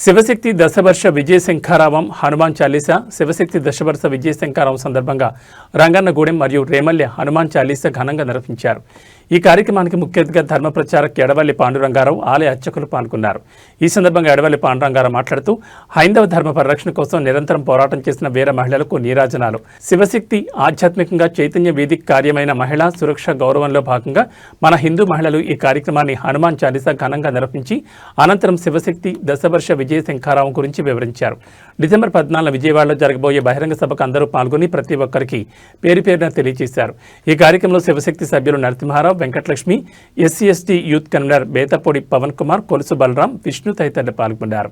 శివశక్తి దశవర్ష విజయ శంఖారావం హనుమాన్ చాలీసా శివశక్తి దశవర్ష విజయ శంఖారావం సందర్భంగా రంగన్నగూడెం మరియు రేమల్లె హనుమాన్ చాలీసా ఘనంగా నిర్వహించారు. ఈ కార్యక్రమానికి ముఖ్య అతిథిగా ధర్మ ప్రచారక్ ఎడవల్లి పాండురంగారావు ఆలయ అర్చకులు పాల్గొన్నారు. ఈ సందర్భంగా ఎడవల్లి పాండురంగారావు మాట్లాడుతూ హైందవ ధర్మ పరిరక్షణ కోసం నిరంతరం పోరాటం చేసిన వీర మహిళలకు నీరాజనాలు. శివశక్తి ఆధ్యాత్మికంగా చైతన్య వేదిక కార్యమైన మహిళా సురక్ష గౌరవంలో భాగంగా మన హిందూ మహిళలు ఈ కార్యక్రమాన్ని హనుమాన్ చాలీసా ఘనంగా నిర్వహించి అనంతరం శివశక్తి దశవర్ష విజయ శంఖారావం గురించి వివరించారు. డిసెంబర్ 14 విజయవాడలో జరగబోయే బహిరంగ సభకు అందరూ పాల్గొని ప్రతి ఒక్కరికి పేరు పేరున తెలియజేశారు. ఈ కార్యక్రమంలో శివశక్తి సభ్యులు Narasimharao, Venkatalakshmi, SC/ST youth convener Bethapudi Pavan Kumar, Kolusu Balaram, Vishnu తదితరులు పాల్గొన్నారు.